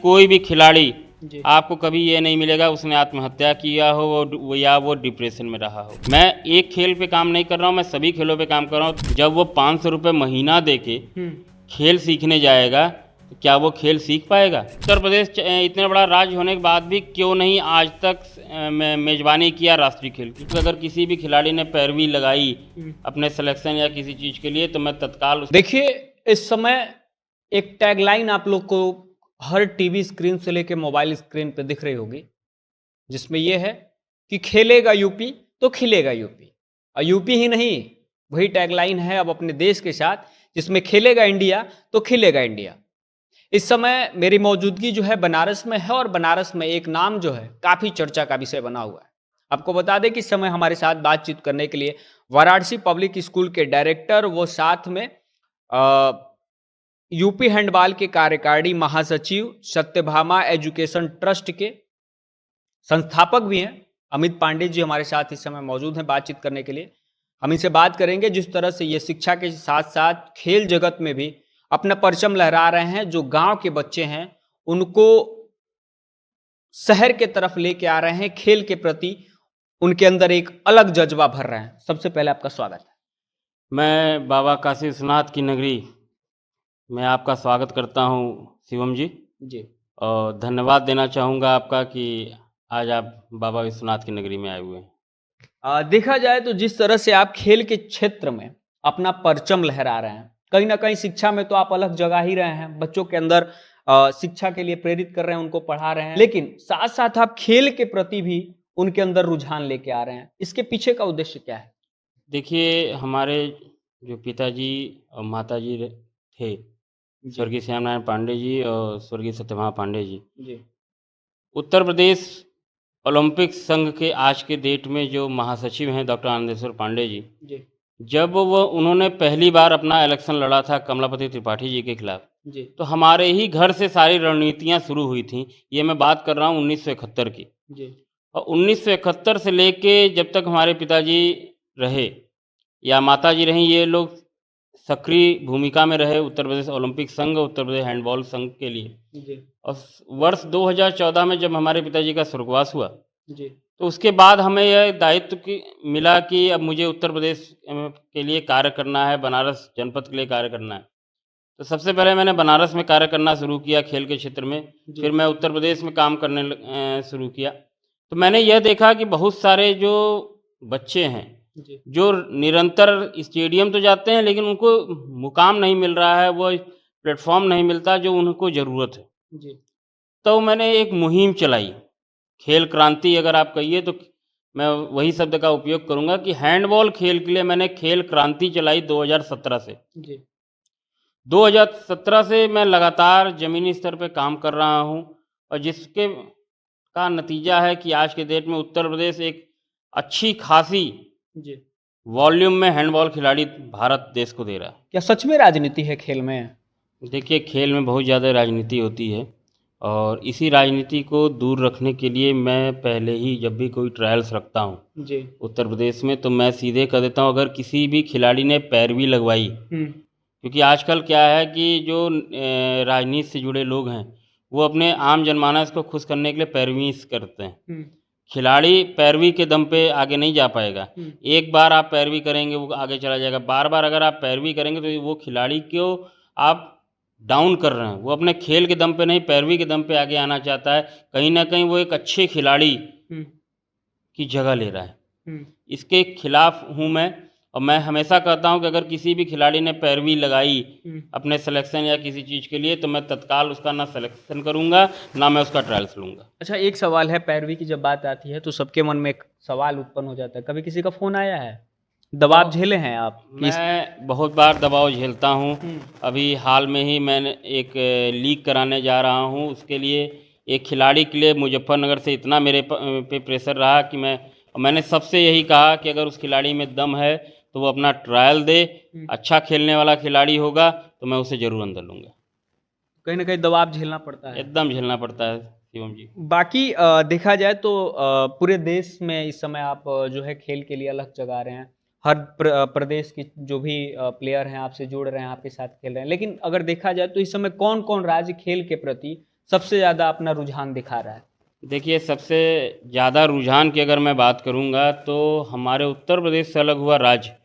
कोई भी खिलाड़ी जी। आपको कभी ये नहीं मिलेगा उसने आत्महत्या किया हो या वो डिप्रेशन में रहा हो। मैं एक खेल पे काम नहीं कर रहा हूँ, मैं सभी खेलों पे काम कर रहा हूँ। जब वो 500 रुपये महीना दे के खेल सीखने जाएगा तो क्या वो खेल सीख पाएगा? उत्तर प्रदेश इतना बड़ा राज्य होने के बाद भी क्यों नहीं आज तक मेजबानी किया राष्ट्रीय खेल की? तो अगर किसी भी खिलाड़ी ने पैरवी लगाई अपने सिलेक्शन या किसी चीज़ के लिए तो मैं तत्काल देखिए, इस समय एक टैगलाइन आप लोग को हर टीवी स्क्रीन से लेकर मोबाइल स्क्रीन पे दिख रही होगी, जिसमें यह है कि खेलेगा यूपी तो खिलेगा यूपी। और यूपी ही नहीं, वही टैगलाइन है अब अपने देश के साथ, जिसमें खेलेगा इंडिया तो खिलेगा इंडिया। इस समय मेरी मौजूदगी जो है बनारस में है, और बनारस में एक नाम जो है काफी चर्चा का विषय बना हुआ है। आपको बता दें कि इस समय हमारे साथ बातचीत करने के लिए वाराणसी पब्लिक स्कूल के डायरेक्टर, वो साथ में यूपी हैंडबॉल के कार्यकारी महासचिव, सत्यभामा एजुकेशन ट्रस्ट के संस्थापक भी हैं, अमित पांडे जी हमारे साथ इस समय मौजूद हैं बातचीत करने के लिए। हम इनसे बात करेंगे जिस तरह से ये शिक्षा के साथ साथ खेल जगत में भी अपना परचम लहरा रहे हैं। जो गांव के बच्चे हैं उनको शहर के तरफ लेके आ रहे हैं, खेल के प्रति उनके अंदर एक अलग जज्बा भर रहे हैं। सबसे पहले आपका स्वागत है। मैं बाबा काशी विश्वनाथ की नगरी में आपका स्वागत करता हूं शिवम जी। और धन्यवाद देना चाहूँगा आपका कि आज आप बाबा विश्वनाथ की नगरी में आए हुए हैं। देखा जाए तो जिस तरह से आप खेल के क्षेत्र में अपना परचम लहरा रहे हैं, कहीं ना कहीं शिक्षा में तो आप अलग जगह ही रहे हैं, बच्चों के अंदर शिक्षा के लिए प्रेरित कर रहे हैं, उनको पढ़ा रहे हैं, लेकिन साथ साथ आप खेल के प्रति भी उनके अंदर रुझान लेके आ रहे हैं। इसके पीछे का उद्देश्य क्या है? देखिए, हमारे जो पिताजी और माताजी थे, स्वर्गीय श्याम नारायण पांडे जी और स्वर्गीय सत्यभामा पांडे जी, उत्तर प्रदेश ओलंपिक संघ के आज के डेट में जो महासचिव हैं डॉक्टर आनंदेश्वर पांडे जी, जब वो उन्होंने पहली बार अपना इलेक्शन लड़ा था कमलापति त्रिपाठी जी के खिलाफ, तो हमारे ही घर से सारी रणनीतियां शुरू हुई थी। ये मैं बात कर रहा हूँ 1971 की। और 1971 से लेके जब तक हमारे पिताजी रहे या माताजी रहीं, ये लोग सक्रिय भूमिका में रहे उत्तर प्रदेश ओलंपिक संघ, उत्तर प्रदेश हैंडबॉल संघ के लिए। और वर्ष 2014 में जब हमारे पिताजी का स्वर्गवास हुआ, तो उसके बाद हमें यह दायित्व मिला कि अब मुझे उत्तर प्रदेश के लिए कार्य करना है, बनारस जनपद के लिए कार्य करना है। तो सबसे पहले मैंने बनारस में कार्य करना शुरू किया खेल के क्षेत्र में, फिर मैं उत्तर प्रदेश में काम करने शुरू किया। तो मैंने यह देखा कि बहुत सारे जो बच्चे हैं जो निरंतर स्टेडियम तो जाते हैं लेकिन उनको मुकाम नहीं मिल रहा है, वो प्लेटफॉर्म नहीं मिलता जो उनको ज़रूरत है। तो मैंने एक मुहिम चलाई, खेल क्रांति अगर आप कहिए तो मैं वही शब्द का उपयोग करूंगा कि हैंडबॉल खेल के लिए मैंने खेल क्रांति चलाई 2017 से। 2017 से मैं लगातार ज़मीनी स्तर पे काम कर रहा हूं, और जिसके का नतीजा है कि आज के डेट में उत्तर प्रदेश एक अच्छी खासी वॉल्यूम में हैंडबॉल खिलाड़ी भारत देश को दे रहा है। क्या सच में राजनीति है खेल में? देखिए, खेल में बहुत ज़्यादा राजनीति होती है, और इसी राजनीति को दूर रखने के लिए मैं पहले ही जब भी कोई ट्रायल्स रखता हूँ उत्तर प्रदेश में, तो मैं सीधे कर देता हूँ अगर किसी भी खिलाड़ी ने पैरवी लगवाई, क्योंकि आजकल क्या है कि जो राजनीति से जुड़े लोग हैं वो अपने आम जनमानस को खुश करने के लिए पैरवी करते हैं। खिलाड़ी पैरवी के दम पे आगे नहीं जा पाएगा। एक बार आप पैरवी करेंगे वो आगे चला जाएगा, बार बार अगर आप पैरवी करेंगे तो वो खिलाड़ी को आप डाउन कर रहे हैं। वो अपने खेल के दम पे नहीं, पैरवी के दम पे आगे आना चाहता है। कहीं ना कहीं वो एक अच्छे खिलाड़ी की जगह ले रहा है। इसके खिलाफ हूँ मैं, और मैं हमेशा कहता हूं कि अगर किसी भी खिलाड़ी ने पैरवी लगाई अपने सिलेक्शन या किसी चीज़ के लिए तो मैं तत्काल उसका ना सिलेक्शन करूंगा ना मैं उसका ट्रायल्स लूँगा। अच्छा, एक सवाल है, पैरवी की जब बात आती है तो सबके मन में एक सवाल उत्पन्न हो जाता है, कभी किसी का फ़ोन आया है? दबाव झेले हैं आप? मैं बहुत बार दबाव झेलता हूँ। अभी हाल में ही मैंने एक लीग कराने जा रहा हूँ, उसके लिए एक खिलाड़ी के लिए मुजफ्फरनगर से इतना मेरे पे प्रेशर रहा कि मैंने सबसे यही कहा कि अगर उस खिलाड़ी में दम है तो वो अपना ट्रायल दे, अच्छा खेलने वाला खिलाड़ी होगा तो मैं उसे ज़रूर अंदर लूँगा। कहीं ना कहीं दबाव झेलना पड़ता है, एकदम झेलना पड़ता है शिवम जी। बाकी देखा जाए तो पूरे देश में इस समय आप जो है खेल के लिए अलग जगा रहे हैं, हर प्रदेश की जो भी प्लेयर हैं आपसे जुड़ रहे हैं, आपके साथ खेल रहे हैं, लेकिन अगर देखा जाए तो इस समय कौन कौन राज्य खेल के प्रति सबसे ज़्यादा अपना रुझान दिखा रहा है? देखिए, सबसे ज़्यादा रुझान की अगर मैं बात करूंगा तो हमारे उत्तर प्रदेश से अलग हुआ राज्य,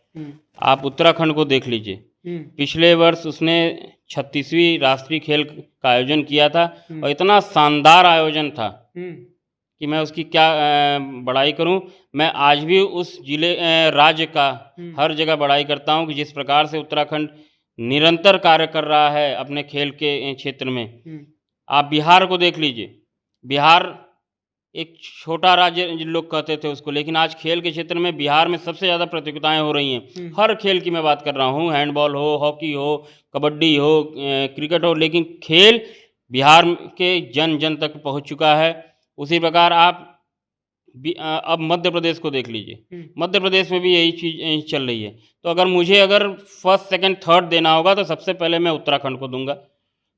आप उत्तराखंड को देख लीजिए। पिछले वर्ष उसने 36वीं राष्ट्रीय खेल का आयोजन किया था और इतना शानदार आयोजन था कि मैं उसकी क्या बड़ाई करूं। मैं आज भी उस राज्य का हर जगह बड़ाई करता हूं कि जिस प्रकार से उत्तराखंड निरंतर कार्य कर रहा है अपने खेल के क्षेत्र में। आप बिहार को देख लीजिए, बिहार एक छोटा राज्य लोग कहते थे उसको, लेकिन आज खेल के क्षेत्र में बिहार में सबसे ज़्यादा प्रतियोगिताएं हो रही हैं। हर खेल की मैं बात कर रहा हूँ, हैंडबॉल हो, हॉकी हो, कबड्डी हो, क्रिकेट हो, लेकिन खेल बिहार के जन जन तक पहुँच चुका है। उसी प्रकार आप अब मध्य प्रदेश को देख लीजिए, मध्य प्रदेश में भी यही चीज़ चल रही है। तो अगर फर्स्ट सेकंड थर्ड देना होगा तो सबसे पहले मैं उत्तराखंड को दूंगा,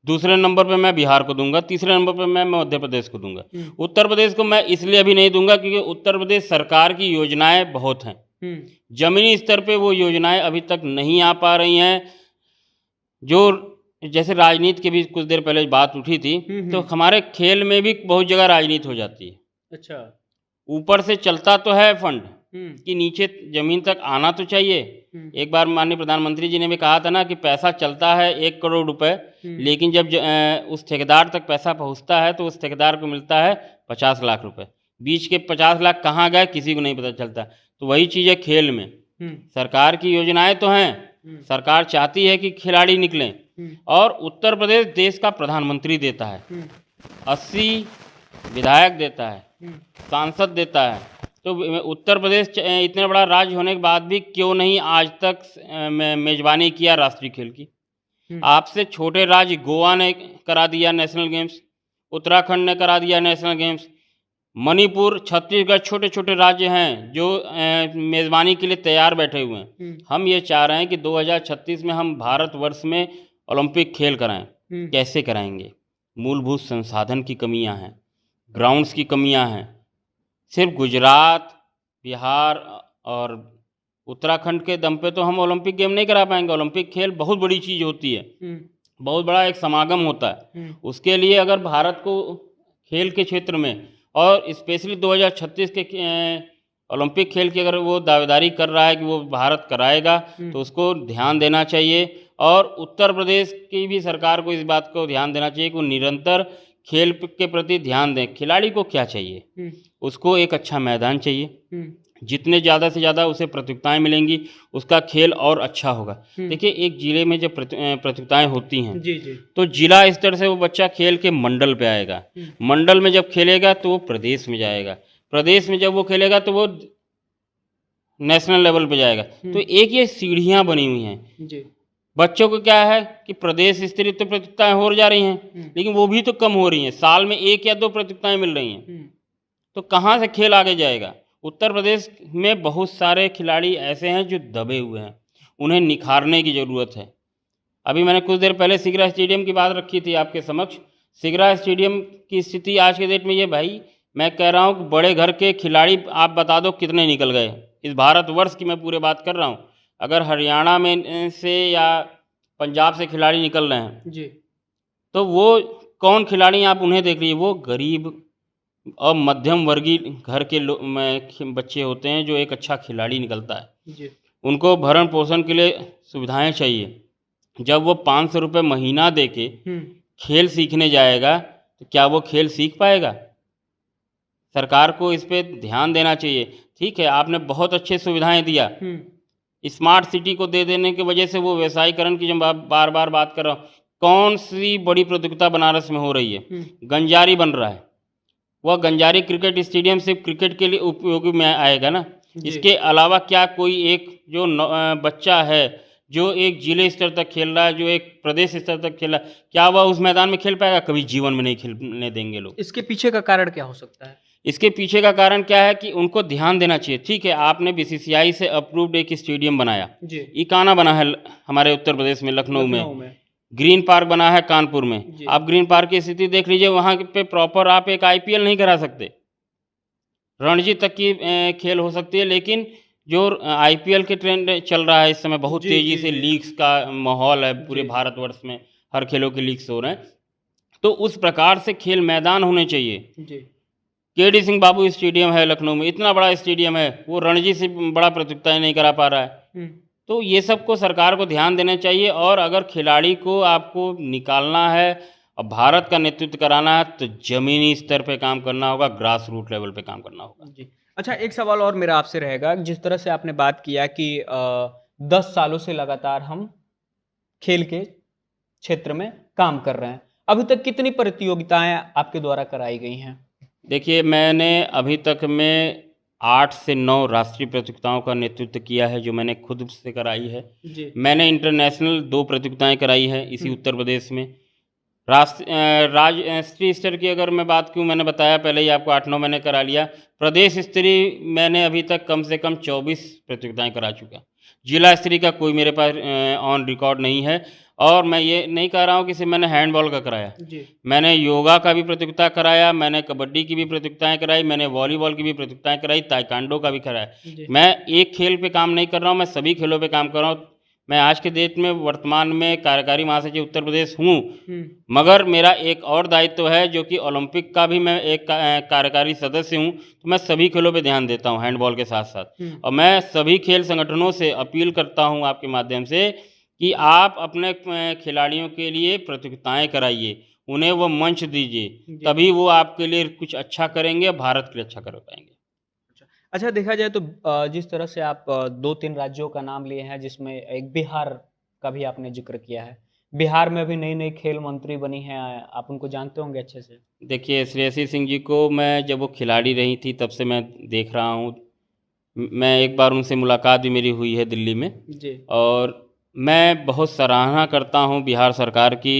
दूसरे नंबर पे मैं बिहार को दूंगा, तीसरे नंबर पे मैं मध्य प्रदेश को दूंगा। उत्तर प्रदेश को मैं इसलिए अभी नहीं दूंगा क्योंकि उत्तर प्रदेश सरकार की योजनाएं बहुत हैं, जमीनी स्तर पे वो योजनाएं अभी तक नहीं आ पा रही हैं। जो जैसे राजनीति की भी कुछ देर पहले बात उठी थी, तो हमारे खेल में भी बहुत जगह राजनीति हो जाती है। अच्छा, ऊपर से चलता तो है फंड कि नीचे जमीन तक आना तो चाहिए। एक बार माननीय प्रधानमंत्री जी ने भी कहा था ना कि पैसा चलता है 1 करोड़ रुपए, लेकिन जब उस ठेकेदार तक पैसा पहुंचता है तो उस ठेकेदार को मिलता है 50 लाख रुपए। बीच के 50 लाख कहाँ गए किसी को नहीं पता चलता। तो वही चीज़ है खेल में, सरकार की योजनाएं तो हैं, सरकार चाहती है कि खिलाड़ी निकलें, और उत्तर प्रदेश देश का प्रधानमंत्री देता है, 80 विधायक देता है, सांसद देता है। तो उत्तर प्रदेश इतना बड़ा राज्य होने के बाद भी क्यों नहीं आज तक मेजबानी किया राष्ट्रीय खेल की। आपसे छोटे राज्य गोवा ने करा दिया नेशनल गेम्स, उत्तराखंड ने करा दिया नेशनल गेम्स, मणिपुर, छत्तीसगढ़ छोटे छोटे राज्य हैं जो मेज़बानी के लिए तैयार बैठे हुए हैं। हम ये चाह रहे हैं कि 2036 में हम भारतवर्ष में ओलंपिक खेल कराएं। कैसे कराएंगे? मूलभूत संसाधन की कमियां हैं, ग्राउंड्स की कमियां हैं। सिर्फ गुजरात, बिहार और उत्तराखंड के दम पे तो हम ओलंपिक गेम नहीं करा पाएंगे। ओलंपिक खेल बहुत बड़ी चीज़ होती है, बहुत बड़ा एक समागम होता है। उसके लिए अगर भारत को खेल के क्षेत्र में और स्पेशली 2036 के ओलंपिक खेल की अगर वो दावेदारी कर रहा है कि वो भारत कराएगा, तो उसको ध्यान देना चाहिए। और उत्तर प्रदेश की भी सरकार को इस बात को ध्यान देना चाहिए कि वो निरंतर खेल के प्रति ध्यान दें। खिलाड़ी को क्या चाहिए? उसको एक अच्छा मैदान चाहिए, जितने ज़्यादा से ज़्यादा उसे प्रतियोगिताएं मिलेंगी उसका खेल और अच्छा होगा। देखिए, एक जिले में जब प्रतियोगिताएं होती हैं तो जिला स्तर से वो बच्चा खेल के मंडल पे आएगा, मंडल में जब खेलेगा तो वो प्रदेश में जाएगा, प्रदेश में जब वो खेलेगा तो वो नेशनल लेवल पे जाएगा। तो एक ये सीढ़ियाँ बनी हुई हैं। बच्चों को क्या है कि प्रदेश स्तरीय तो प्रतियोगिताएं हो जा रही हैं, लेकिन वो भी तो कम हो रही हैं, साल में 1 या 2 प्रतियोगिताएं मिल रही हैं। तो कहाँ से खेल आगे जाएगा? उत्तर प्रदेश में बहुत सारे खिलाड़ी ऐसे हैं जो दबे हुए हैं, उन्हें निखारने की ज़रूरत है। अभी मैंने कुछ देर पहले सिगरा स्टेडियम की बात रखी थी आपके समक्ष। सिगरा स्टेडियम की स्थिति आज के डेट में ये, भाई मैं कह रहा हूँ कि बड़े घर के खिलाड़ी आप बता दो कितने निकल गए। इस भारतवर्ष की मैं पूरे बात कर रहा हूँ। अगर हरियाणा में से या पंजाब से खिलाड़ी निकल रहे हैं जी, तो वो कौन खिलाड़ी आप उन्हें देख लीजिए, वो गरीब और मध्यम वर्गीय घर के बच्चे होते हैं जो एक अच्छा खिलाड़ी निकलता है जी। उनको भरण पोषण के लिए सुविधाएं चाहिए। जब वो 500 रुपये महीना दे के खेल सीखने जाएगा तो क्या वो खेल सीख पाएगा? सरकार को इस पे ध्यान देना चाहिए। ठीक है, आपने बहुत अच्छे सुविधाएं दिया, स्मार्ट सिटी को दे देने की वजह से वो व्यवसायीकरण की, जब बार बार बात कर रहा हूँ, कौन सी बड़ी प्रतियोगिता बनारस में हो रही है? गंजारी बन रहा है, वह गंजारी क्रिकेट स्टेडियम सिर्फ क्रिकेट के लिए उपयोगी में आएगा ना। इसके अलावा क्या कोई एक जो बच्चा है जो एक जिले स्तर तक खेल रहा है, जो एक प्रदेश स्तर तक खेल रहा है, क्या वह उस मैदान में खेल पाएगा? कभी जीवन में नहीं खेलने देंगे लोग। इसके पीछे का कारण क्या हो सकता है? इसके पीछे का कारण क्या है कि उनको ध्यान देना चाहिए। ठीक है, आपने बीसीसीआई से अप्रूव्ड एक स्टेडियम बनाया, इकाना बना है हमारे उत्तर प्रदेश में, लखनऊ में, ग्रीन पार्क बना है कानपुर में। आप ग्रीन पार्क की स्थिति देख लीजिए, वहाँ पे प्रॉपर आप एक आईपीएल नहीं करा सकते, रणजी तक की खेल हो सकती है, लेकिन जो आईपीएल के ट्रेंड चल रहा है इस समय, बहुत तेज़ी से लीग्स का माहौल है पूरे भारतवर्ष में, हर खेलों के लीग्स हो रहे हैं, तो उस प्रकार से खेल मैदान होने चाहिए। जी। केडी सिंह बाबू स्टेडियम है लखनऊ में, इतना बड़ा स्टेडियम है, वो रणजी से बड़ा प्रतियोगिताएं नहीं करा पा रहा है। तो ये सब को सरकार को ध्यान देना चाहिए, और अगर खिलाड़ी को आपको निकालना है और भारत का नेतृत्व कराना है तो ज़मीनी स्तर पे काम करना होगा, ग्रास रूट लेवल पे काम करना होगा। जी। अच्छा, एक सवाल और मेरा आपसे रहेगा, जिस तरह से आपने बात किया कि 10 सालों से लगातार हम खेल के क्षेत्र में काम कर रहे हैं, अभी तक कितनी प्रतियोगिताएं आपके द्वारा कराई गई हैं? देखिए, मैंने अभी तक में 8 से 9 राष्ट्रीय प्रतियोगिताओं का नेतृत्व किया है, जो मैंने खुद से कराई है। जी। मैंने इंटरनेशनल 2 प्रतियोगिताएं कराई है इसी उत्तर प्रदेश में। राष्ट्रीय स्तर की अगर मैं बात करूँ, मैंने बताया पहले ही आपको 8-9 मैंने करा लिया। प्रदेश स्तरीय मैंने अभी तक कम से कम 24 प्रतियोगिताएं करा चुका। जिला स्तरीय का कोई मेरे पास ऑन रिकॉर्ड नहीं है। और मैं ये नहीं कह रहा हूँ कि सिर्फ मैंने हैंडबॉल का कराया, जी। मैंने योगा का भी प्रतियोगिता कराया, मैंने कबड्डी की भी प्रतियोगिताएं कराई, मैंने वॉलीबॉल की भी प्रतियोगिताएं कराई, ताइक्वांडो का भी कराया। जी। मैं एक खेल पे काम नहीं कर रहा हूँ, मैं सभी खेलों पे काम कर रहा हूँ। मैं आज के डेट में वर्तमान में कार्यकारी महासचिव उत्तर प्रदेश हूँ, मगर मेरा एक और दायित्व है जो कि ओलंपिक का भी मैं एक कार्यकारी सदस्य हूँ। तो मैं सभी खेलों पे ध्यान देता हूँ हैंडबॉल के साथ साथ। और मैं सभी खेल संगठनों से अपील करता हूँ आपके माध्यम से कि आप अपने खिलाड़ियों के लिए प्रतियोगिताएं कराइए, उन्हें वो मंच दीजिए, तभी वो आपके लिए कुछ अच्छा करेंगे, भारत के लिए अच्छा कर पाएंगे। अच्छा, देखा जाए तो जिस तरह से आप 2-3 राज्यों का नाम लिए हैं, जिसमें एक बिहार का भी आपने जिक्र किया है। बिहार में अभी नई नई खेल मंत्री बनी हैं, आप उनको जानते होंगे अच्छे से। देखिए, श्रेयसी सिंह जी को मैं जब वो खिलाड़ी रही थी तब से मैं देख रहा हूँ। मैं एक बार उनसे मुलाकात भी मेरी हुई है दिल्ली में। जी। और मैं बहुत सराहना करता हूँ बिहार सरकार की,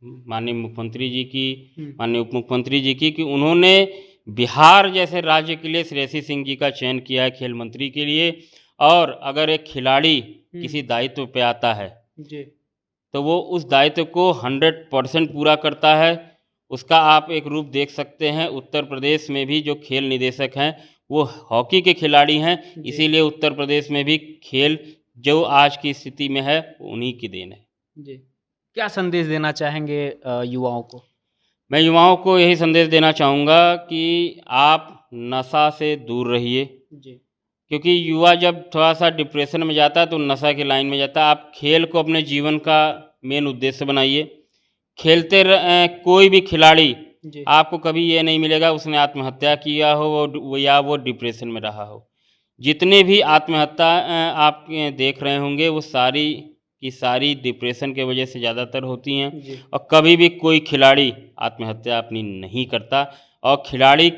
माननीय मुख्यमंत्री जी की, माननीय उप मुख्यमंत्री जी की, कि उन्होंने बिहार जैसे राज्य के लिए श्रेयसी सिंह जी का चयन किया है खेल मंत्री के लिए। और अगर एक खिलाड़ी किसी दायित्व पे आता है जी। तो वो उस दायित्व को 100% पूरा करता है। उसका आप एक रूप देख सकते हैं, उत्तर प्रदेश में भी जो खेल निदेशक हैं वो हॉकी के खिलाड़ी हैं, इसीलिए उत्तर प्रदेश में भी खेल जो आज की स्थिति में है उन्हीं की देन है। जी। क्या संदेश देना चाहेंगे युवाओं को? मैं युवाओं को यही संदेश देना चाहूँगा कि आप नशा से दूर रहिए, जी। क्योंकि युवा जब थोड़ा सा डिप्रेशन में जाता है तो नशा की लाइन में जाता है। आप खेल को अपने जीवन का मेन उद्देश्य बनाइए। कोई भी खिलाड़ी आपको कभी ये नहीं मिलेगा उसने आत्महत्या किया हो या वो डिप्रेशन में रहा हो। जितने भी आत्महत्या आप देख रहे होंगे वो सारी की सारी डिप्रेशन के वजह से ज़्यादातर होती हैं। और कभी भी कोई खिलाड़ी आत्महत्या अपनी नहीं करता। और खिलाड़ी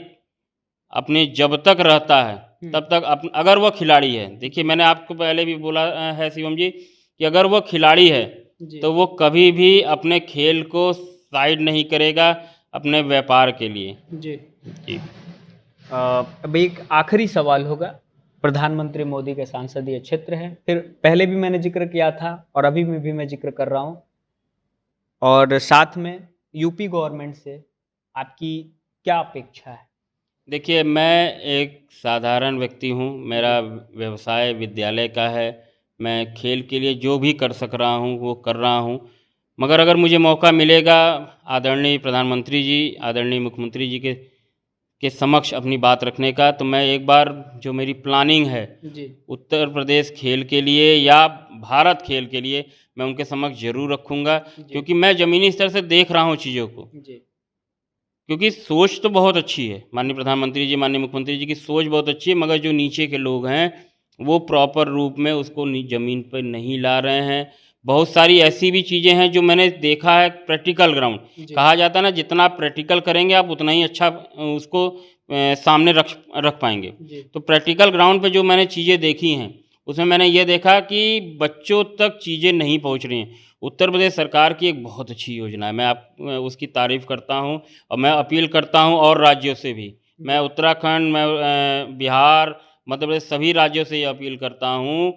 अपने जब तक रहता है तब तक अगर वो खिलाड़ी है, देखिए मैंने आपको पहले भी बोला है शिवम जी कि अगर वो खिलाड़ी है तो वो कभी भी अपने खेल को साइड नहीं करेगा अपने व्यापार के लिए। जी। अब एक आखिरी सवाल होगा। प्रधानमंत्री मोदी के संसदीय क्षेत्र है, फिर पहले भी मैंने जिक्र किया था और अभी में भी मैं जिक्र कर रहा हूँ, और साथ में यूपी गवर्नमेंट से आपकी क्या अपेक्षा है? देखिए, मैं एक साधारण व्यक्ति हूँ, मेरा व्यवसाय विद्यालय का है। मैं खेल के लिए जो भी कर सक रहा हूँ वो कर रहा हूँ, मगर अगर मुझे मौका मिलेगा आदरणीय प्रधानमंत्री जी, आदरणीय मुख्यमंत्री जी के समक्ष अपनी बात रखने का, तो मैं एक बार जो मेरी प्लानिंग है उत्तर प्रदेश खेल के लिए या भारत खेल के लिए, मैं उनके समक्ष ज़रूर रखूँगा, क्योंकि मैं ज़मीनी स्तर से देख रहा हूँ चीज़ों को। क्योंकि सोच तो बहुत अच्छी है, माननीय प्रधानमंत्री जी, माननीय मुख्यमंत्री जी की सोच बहुत अच्छी है, मगर जो नीचे के लोग हैं वो प्रॉपर रूप में उसको ज़मीन पर नहीं ला रहे हैं। बहुत सारी ऐसी भी चीज़ें हैं जो मैंने देखा है। प्रैक्टिकल ग्राउंड कहा जाता है ना, जितना आप प्रैक्टिकल करेंगे आप उतना ही अच्छा उसको सामने रख पाएंगे। तो प्रैक्टिकल ग्राउंड पे जो मैंने चीज़ें देखी हैं उसमें मैंने ये देखा कि बच्चों तक चीज़ें नहीं पहुंच रही हैं। उत्तर प्रदेश सरकार की एक बहुत अच्छी योजना है, मैं उसकी तारीफ़ करता हूं और मैं अपील करता हूं और राज्यों से भी, मैं उत्तराखंड, मैं बिहार, मध्य प्रदेश, सभी राज्यों से ये अपील करता हूं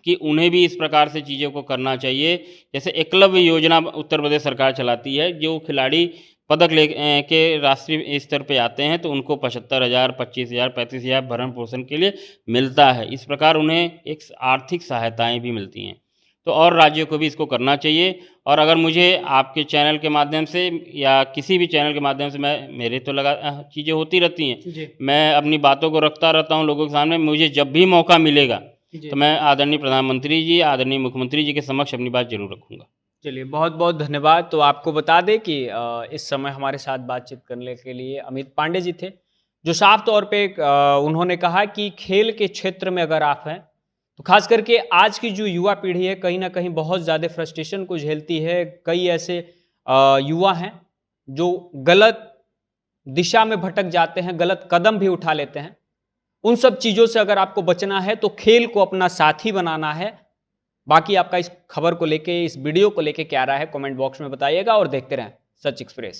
कि उन्हें भी इस प्रकार से चीज़ों को करना चाहिए। जैसे एकलव्य योजना उत्तर प्रदेश सरकार चलाती है, जो खिलाड़ी पदक के राष्ट्रीय स्तर पे आते हैं तो उनको 75,000, 25,000, 35,000 भरण पोषण के लिए मिलता है। इस प्रकार उन्हें एक आर्थिक सहायताएं भी मिलती हैं। तो और राज्यों को भी इसको करना चाहिए। और अगर मुझे आपके चैनल के माध्यम से या किसी भी चैनल के माध्यम से मेरे तो लगा चीज़ें होती रहती हैं, मैं अपनी बातों को रखता रहता हूँ लोगों के सामने। मुझे जब भी मौका मिलेगा तो मैं आदरणीय प्रधानमंत्री जी, आदरणीय मुख्यमंत्री जी के समक्ष अपनी बात जरूर रखूँगा। चलिए, बहुत बहुत धन्यवाद। तो आपको बता दें कि इस समय हमारे साथ बातचीत करने के लिए अमित पांडे जी थे, जो साफ तौर पे उन्होंने कहा कि खेल के क्षेत्र में अगर आप हैं तो खास करके आज की जो युवा पीढ़ी है कहीं ना कहीं बहुत ज़्यादा फ्रस्ट्रेशन को झेलती है। कई ऐसे युवा हैं जो गलत दिशा में भटक जाते हैं, गलत कदम भी उठा लेते हैं। उन सब चीज़ों से अगर आपको बचना है तो खेल को अपना साथी बनाना है। बाकी आपका इस खबर को लेके, इस वीडियो को लेके क्या राय है, कमेंट बॉक्स में बताइएगा और देखते रहें सच एक्सप्रेस।